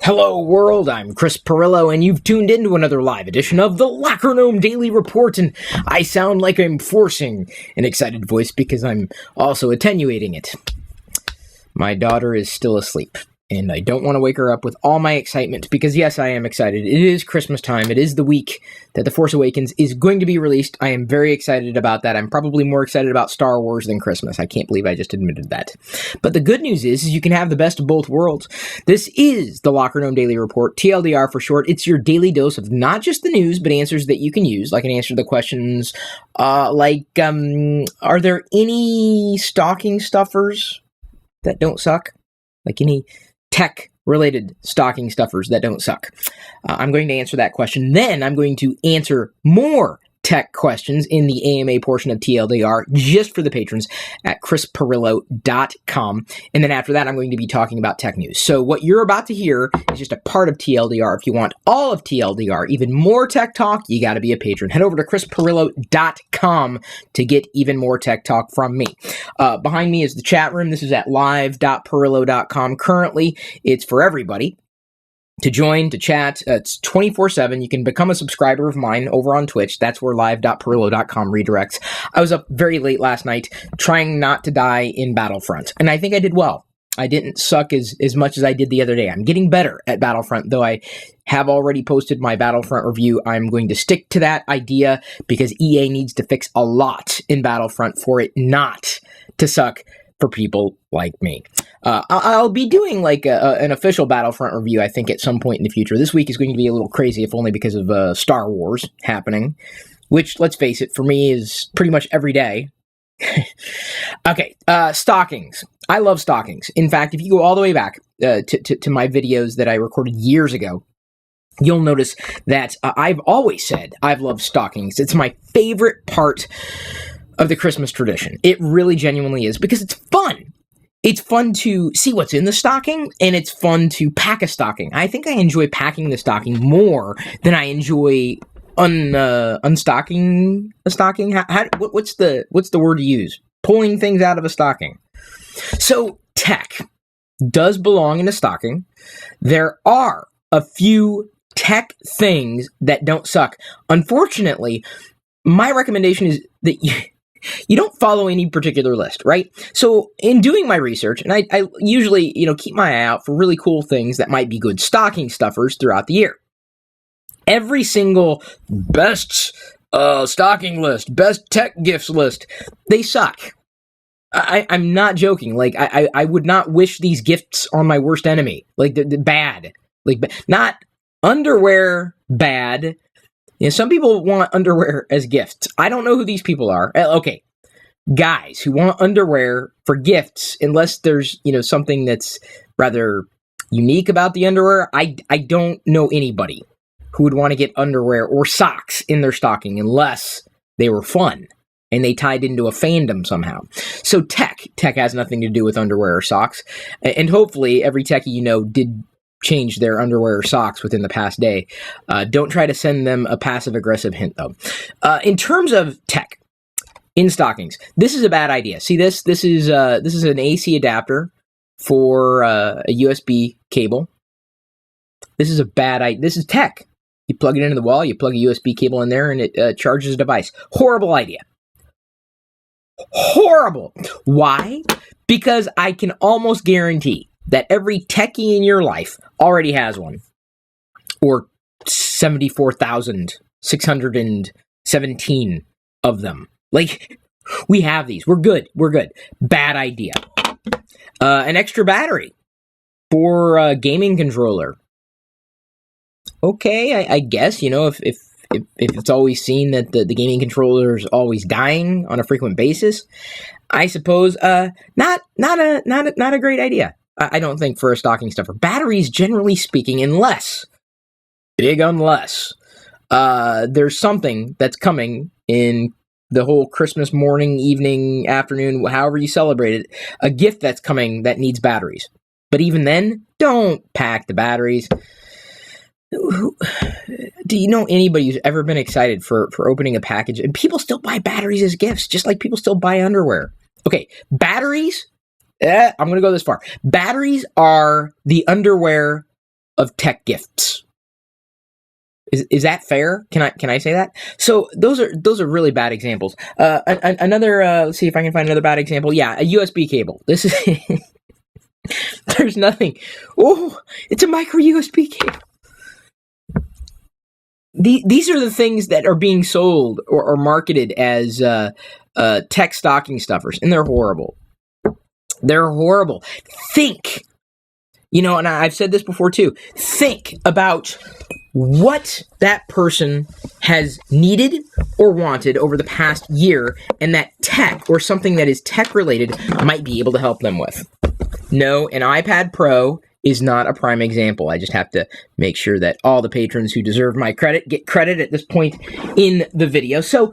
Hello world, I'm Chris Pirillo, and you've tuned into another live edition of the LockerGnome Daily Report, and I sound like I'm forcing an excited voice because I'm also attenuating it. My daughter is still asleep, and I don't want to wake her up with all my excitement because yes, I am excited. It is Christmas time. It is the week that The Force Awakens is going to be released. I am very excited about that. I'm probably more excited about Star Wars than Christmas. I can't believe I just admitted that. But the good news is you can have the best of both worlds. This is the LockerGnome Daily Report, TLDR for short. It's your daily dose of not just the news, but answers that you can use. Like an answer to the questions are there any stocking stuffers that don't suck? Like any tech-related stocking stuffers that don't suck? I'm going to answer that question. Then I'm going to answer more tech questions in the AMA portion of TLDR just for the patrons at chrispirillo.com. And then after that, I'm going to be talking about tech news. So what you're about to hear is just a part of TLDR. If you want all of TLDR, even more tech talk, you got to be a patron. Head over to chrispirillo.com to get even more tech talk from me. Behind me is the chat room. This is at live.pirillo.com. Currently, it's for everybody to join, to chat. It's 24/7. You can become a subscriber of mine over on Twitch. That's where live.pirillo.com redirects. I was up very late last night trying not to die in Battlefront, and I think I did well. I didn't suck as much as I did the other day. I'm getting better at Battlefront, though I have already posted my Battlefront review. I'm going to stick to that idea because EA needs to fix a lot in Battlefront for it not to suck for people like me. I'll be doing like an official Battlefront review, I think, at some point in the future. This week is going to be a little crazy, if only because of Star Wars happening, which, let's face it, for me is pretty much every day. Okay, stockings. I love stockings. In fact, if you go all the way back to my videos that I recorded years ago, you'll notice that I've always said I've loved stockings. It's my favorite part of the Christmas tradition. It really genuinely is, because it's fun. It's fun to see what's in the stocking, and it's fun to pack a stocking. I think I enjoy packing the stocking more than I enjoy unstocking a stocking. What's the word to use? Pulling things out of a stocking. So tech does belong in a stocking. There are a few tech things that don't suck. Unfortunately, my recommendation is that you don't follow any particular list, right? So in doing my research, and I usually, keep my eye out for really cool things that might be good stocking stuffers throughout the year. Every single best stocking list, best tech gifts list, they suck. I'm not joking. Like, I would not wish these gifts on my worst enemy. Like, the bad. Like, not underwear bad. Some people want underwear as gifts. I don't know who these people are. Okay, guys who want underwear for gifts, unless there's, something that's rather unique about the underwear. I don't know anybody who would want to get underwear or socks in their stocking unless they were fun and they tied into a fandom somehow. So tech has nothing to do with underwear or socks. And hopefully every techie did change their underwear or socks within the past day. Don't try to send them a passive-aggressive hint, though. In terms of tech in stockings, this is a bad idea. See this? This is an AC adapter for a USB cable. This is a bad idea. This is tech. You plug it into the wall, you plug a USB cable in there, and it charges a device. Horrible idea. Horrible. Why? Because I can almost guarantee that every techie in your life already has one. Or 74,617 of them. Like, we have these. We're good. Bad idea. An extra battery for a gaming controller. Okay, I guess, if it's always seen that the gaming controller is always dying on a frequent basis, I suppose not a great idea. I don't think, for a stocking stuffer. Batteries, generally speaking, unless there's something that's coming in the whole Christmas morning, evening, afternoon, however you celebrate it, a gift that's coming that needs batteries. But even then, don't pack the batteries. Do you know anybody who's ever been excited for opening a package? And people still buy batteries as gifts, just like people still buy underwear. Okay, batteries, I'm going to go this far. Batteries are the underwear of tech gifts. Is that fair? Can I say that? So those are really bad examples. Another let's see if I can find another bad example. Yeah, a USB cable. This is there's nothing. Oh, it's a micro USB cable. These are the things that are being sold or marketed as tech stocking stuffers, and they're horrible. They're horrible. Think, and I've said this before too. Think about what that person has needed or wanted over the past year, and that tech or something that is tech related might be able to help them with. No, an iPad Pro is not a prime example. I just have to make sure that all the patrons who deserve my credit get credit at this point in the video. So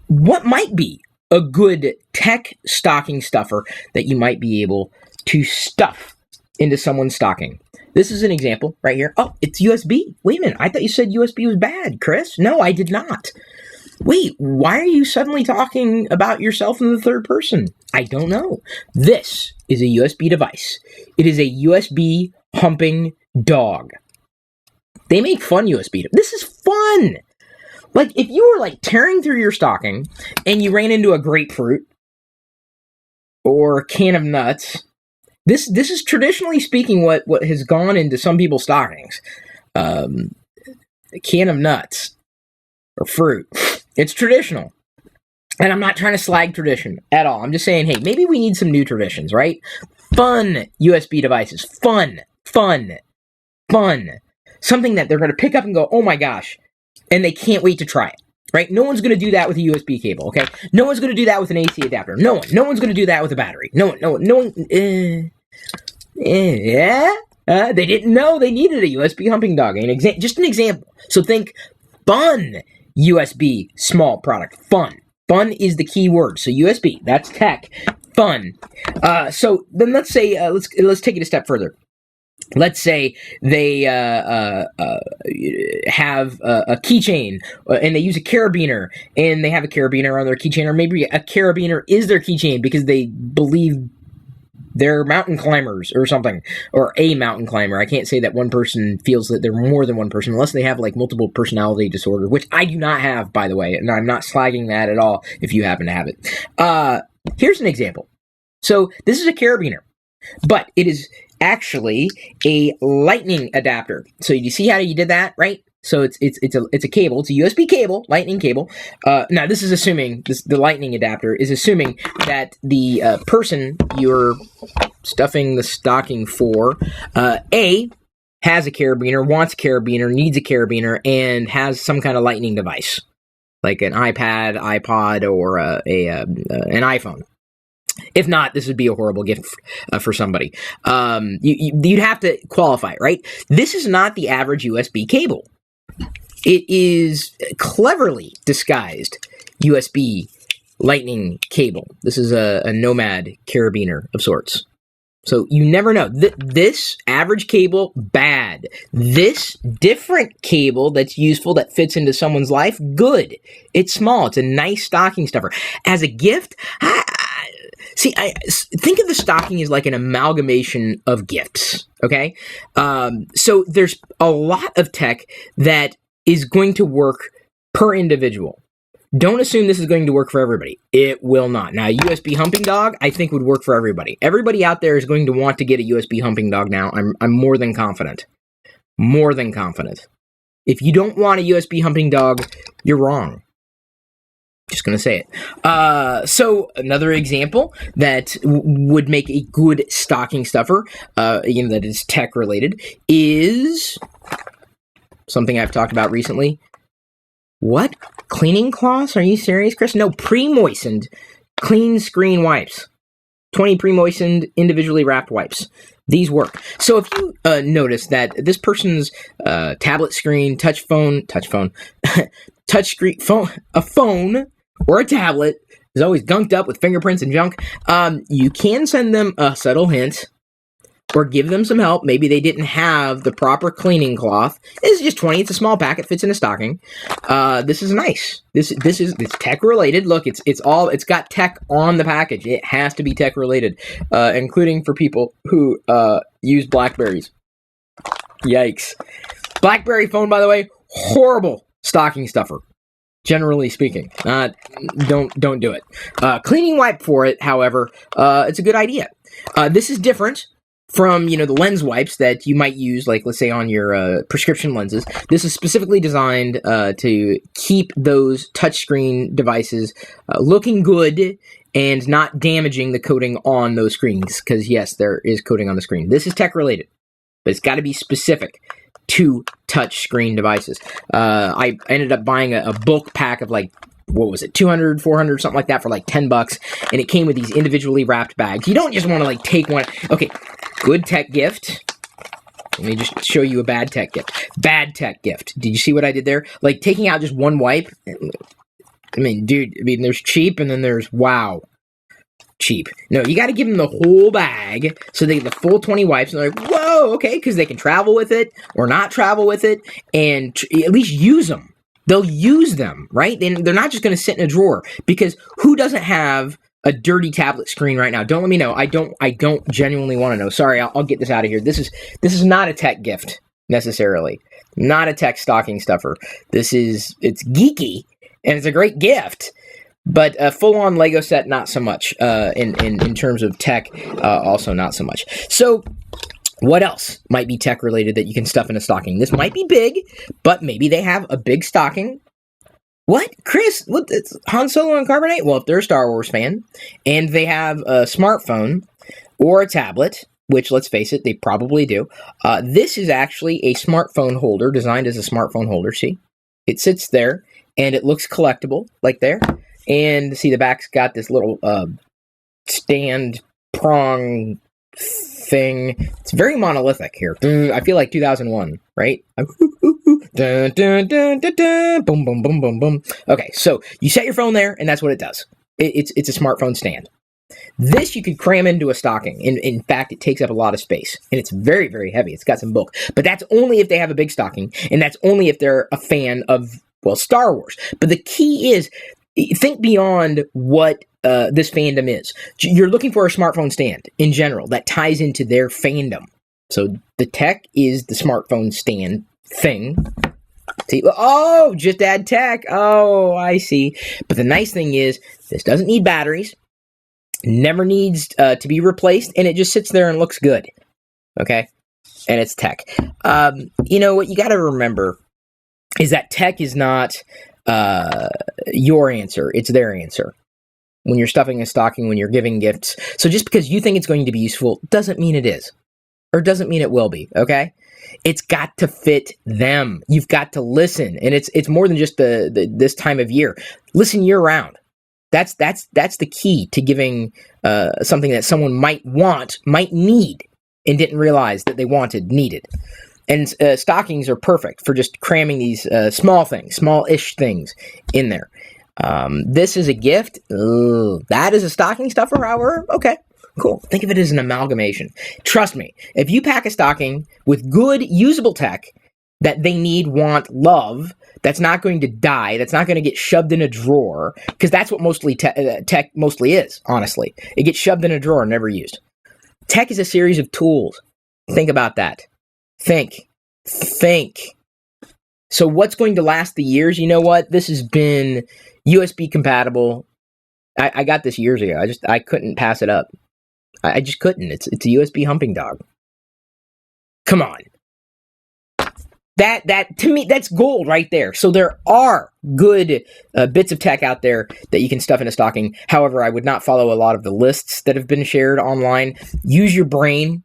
what might be a good tech stocking stuffer that you might be able to stuff into someone's stocking? This is an example right here. Oh, it's USB. Wait a minute. I thought you said USB was bad, Chris. No, I did not. Wait, why are you suddenly talking about yourself in the third person? I don't know. This is a USB device. It is a USB humping dog. They make fun USB. This is fun. Like, if you were, tearing through your stocking and you ran into a grapefruit or a can of nuts, this is traditionally speaking what has gone into some people's stockings. A can of nuts or fruit. It's traditional. And I'm not trying to slag tradition at all. I'm just saying, hey, maybe we need some new traditions, right? Fun USB devices. Fun. Something that they're going to pick up and go, oh my gosh. And they can't wait to try it, right? No one's going to do that with a USB cable, okay? No one's going to do that with an AC adapter. No one's going to do that with a battery. No one. They didn't know they needed a USB humping dog. Just an example. So think fun USB small product. Fun. Fun is the key word. So USB, that's tech. Fun. So then let's say let's take it a step further. Let's say they have a keychain and they use a carabiner, and they have a carabiner on their keychain, or maybe a carabiner is their keychain because they believe they're mountain climbers or something, or a mountain climber. I can't say that one person feels that they're more than one person unless they have multiple personality disorder, which I do not have, by the way, and I'm not slagging that at all if you happen to have it. Here's an example. So this is a carabiner, but it is actually a lightning adapter. So you see how you did that, right? So it's a cable. It's a USB cable, lightning cable. Now this is assuming the lightning adapter is assuming that the person you're stuffing the stocking for, has a carabiner, wants a carabiner, needs a carabiner, and has some kind of lightning device, like an iPad, iPod, or an iPhone. If not, this would be a horrible gift for somebody. You'd have to qualify, right? This is not the average USB cable. It is cleverly disguised USB lightning cable. This is a Nomad carabiner of sorts. So you never know. This average cable, bad. This different cable that's useful, that fits into someone's life, good. It's small. It's a nice stocking stuffer. As a gift, I think of the stocking as like an amalgamation of gifts, okay? So there's a lot of tech that is going to work per individual. Don't assume this is going to work for everybody. It will not. Now, a USB humping dog, I think, would work for everybody. Everybody out there is going to want to get a USB humping dog now. I'm more than confident. More than confident. If you don't want a USB humping dog, you're wrong. Just going to say it. So another example that would make a good stocking stuffer, that is tech related, is something I've talked about recently. What? Cleaning cloths? Are you serious, Chris? No, pre-moistened clean screen wipes. 20 pre-moistened individually wrapped wipes. These work. So if you notice that this person's tablet screen, touch screen phone, a phone or a tablet is always gunked up with fingerprints and junk, you can send them a subtle hint or give them some help. Maybe they didn't have the proper cleaning cloth. This is just 20. It's a small packet, fits in a stocking. This is nice. It's tech related. Look, it's got tech on the package. It has to be tech related, including for people who use Blackberries. Yikes. BlackBerry phone, by the way, horrible stocking stuffer. Generally speaking, don't do it. Cleaning wipe for it, however, it's a good idea. This is different from, the lens wipes that you might use, like, let's say, on your prescription lenses. This is specifically designed to keep those touchscreen devices looking good and not damaging the coating on those screens, because, yes, there is coating on the screen. This is tech-related, but it's got to be specific to touch screen devices. I ended up buying a bulk pack of, like, what was it, 200, 400, something like that for like $10, and it came with these individually wrapped bags. You don't just want to, like, take one. Okay, good tech gift. Let me just show you a bad tech gift. Bad tech gift. Did you see what I did there? Like, taking out just one wipe. I mean, dude, there's cheap, and then there's wow. Cheap. No, you got to give them the whole bag so they get the full 20 wipes, and they're like, whoa, okay, because they can travel with it or not travel with it, and at least use them. They'll use them, right? They're not just going to sit in a drawer, because who doesn't have a dirty tablet screen right now? Don't let me know. I don't genuinely want to know. Sorry, I'll get this out of here. This is not a tech gift necessarily. Not a tech stocking stuffer. It's geeky and it's a great gift. But a full-on Lego set, not so much. In terms of tech, also not so much. So, what else might be tech-related that you can stuff in a stocking? This might be big, but maybe they have a big stocking. What? Chris? What? It's Han Solo and Carbonite? Well, if they're a Star Wars fan, and they have a smartphone or a tablet, which, let's face it, they probably do, this is actually a smartphone holder, designed as a smartphone holder. See? It sits there, and it looks collectible, like there. And see, the back's got this little stand prong thing. It's very monolithic here. I feel like 2001, right? Dun, dun, dun, dun, dun. Boom, boom, boom, boom, boom. Okay, so you set your phone there, and that's what it does. It's a smartphone stand. This you could cram into a stocking. In fact, it takes up a lot of space, and it's very, very heavy. It's got some bulk. But that's only if they have a big stocking, and that's only if they're a fan of, well, Star Wars. But the key is, think beyond what this fandom is. You're looking for a smartphone stand in general that ties into their fandom. So the tech is the smartphone stand thing. See, oh, just add tech. Oh, I see. But the nice thing is, this doesn't need batteries. Never needs to be replaced, and it just sits there and looks good. Okay? And it's tech. What you got to remember is that tech is not your answer, it's their answer. When you're stuffing a stocking, when you're giving gifts. So just because you think it's going to be useful doesn't mean it is. Or doesn't mean it will be, okay? It's got to fit them. You've got to listen. And it's more than just this time of year. Listen year round. That's the key to giving something that someone might need, and didn't realize that they needed. And stockings are perfect for just cramming these small-ish things in there. This is a gift. That is a stocking stuffer, however. Okay, cool. Think of it as an amalgamation. Trust me, if you pack a stocking with good, usable tech that they need, want, love, that's not going to die, that's not going to get shoved in a drawer, because that's what mostly tech mostly is, honestly. It gets shoved in a drawer and never used. Tech is a series of tools. Think about that. Think. So what's going to last the years? You know what? This has been USB compatible. I got this years ago. I couldn't pass it up. I just couldn't. It's a USB humping dog. Come on. That to me, that's gold right there. So there are good bits of tech out there that you can stuff in a stocking. However, I would not follow a lot of the lists that have been shared online. Use your brain.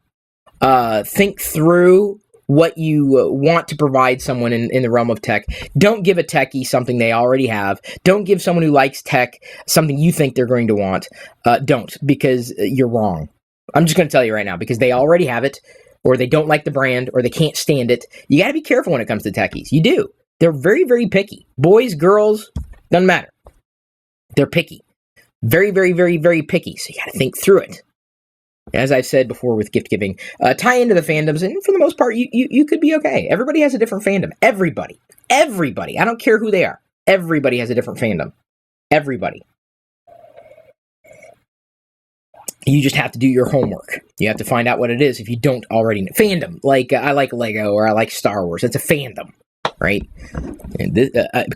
Think through what you want to provide someone in the realm of tech. Don't give a techie something they already have. Don't give someone who likes tech something you think they're going to want. Don't, because you're wrong. I'm just going to tell you right now, because they already have it, or they don't like the brand, or they can't stand it. You got to be careful when it comes to techies. You do. They're very, very picky. Boys, girls, doesn't matter. They're picky. Very, very, very, very picky. So you got to think through it. As I've said before with gift giving, tie into the fandoms, and for the most part, you could be okay. Everybody has a different fandom. Everybody. I don't care who they are. Everybody has a different fandom. Everybody. You just have to do your homework. You have to find out what it is if you don't already know. Fandom, like I like Lego or I like Star Wars. It's a fandom, right? And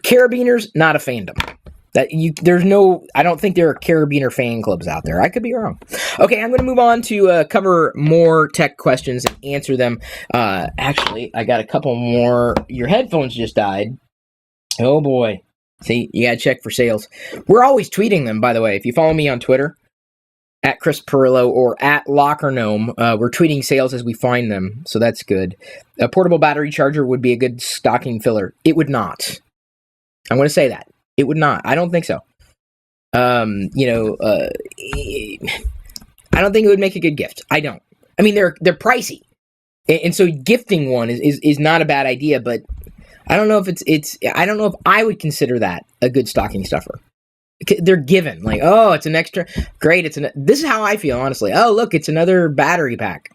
Carabiners, not a fandom. I don't think there are Carabiner fan clubs out there. I could be wrong. Okay, I'm going to move on to cover more tech questions and answer them. Actually, I got a couple more. Your headphones just died. Oh boy. See, you got to check for sales. We're always tweeting them, by the way. If you follow me on Twitter, at Chris Pirillo or at LockerGnome, we're tweeting sales as we find them, so that's good. A portable battery charger would be a good stocking filler. It would not. I'm going to say that. It would not. I don't think so. I don't think it would make a good gift. I don't. I mean, they're pricey, and so gifting one is not a bad idea. But I don't know if it's. I don't know if I would consider that a good stocking stuffer. They're given like, oh, it's an extra. Great. This is how I feel, honestly. Oh, look, it's another battery pack.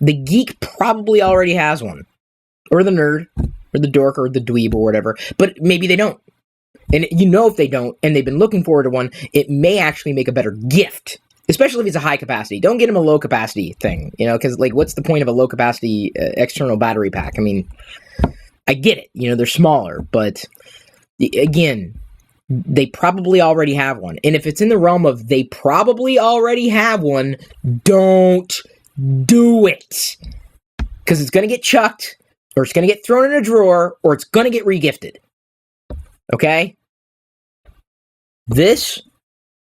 The geek probably already has one, or the nerd, or the dork, or the dweeb, or whatever. But maybe they don't. And if they don't, and they've been looking forward to one, it may actually make a better gift, especially if it's a high capacity. Don't get them a low capacity thing, because like, what's the point of a low capacity external battery pack? I mean, I get it, they're smaller, but again, they probably already have one. And if it's in the realm of they probably already have one, don't do it, because it's going to get chucked, or it's going to get thrown in a drawer, or it's going to get regifted. Okay? This,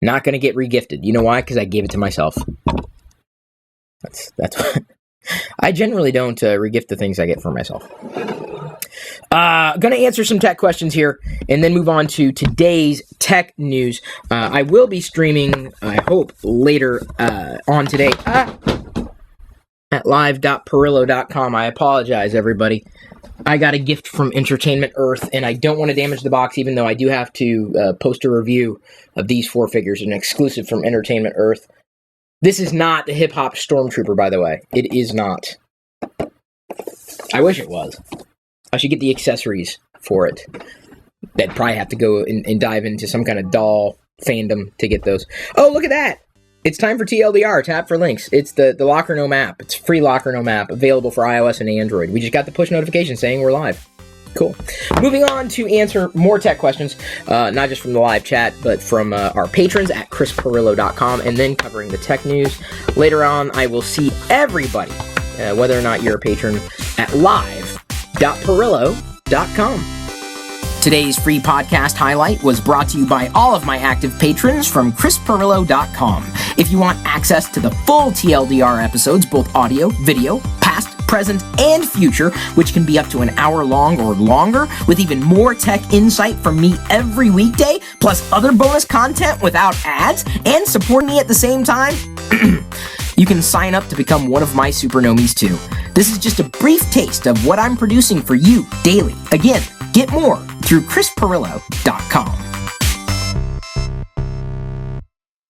not going to get regifted. You know why? Because I gave it to myself. That's why. I generally don't regift the things I get for myself. Going to answer some tech questions here, and then move on to today's tech news. I will be streaming, I hope, later on today at live.pirillo.com. I apologize, everybody. I got a gift from Entertainment Earth, and I don't want to damage the box, even though I do have to post a review of these 4 figures, an exclusive from Entertainment Earth. This is not the hip-hop Stormtrooper, by the way. It is not. I wish it was. I should get the accessories for it. I'd probably have to go and dive into some kind of doll fandom to get those. Oh, look at that! It's time for TLDR, tap for links. It's the LockerGnome app. It's a free LockerGnome app, available for iOS and Android. We just got the push notification saying we're live. Cool. Moving on to answer more tech questions, not just from the live chat, but from our patrons at chrispirillo.com, and then covering the tech news. Later on, I will see everybody, whether or not you're a patron, at live.pirillo.com. Today's free podcast highlight was brought to you by all of my active patrons from chrispirillo.com. If you want access to the full TLDR episodes, both audio, video, past, present, and future, which can be up to an hour long or longer, with even more tech insight from me every weekday, plus other bonus content without ads, and support me at the same time, you can sign up to become one of my supernomies too. This is just a brief taste of what I'm producing for you daily. Again, get more through chrispirillo.com.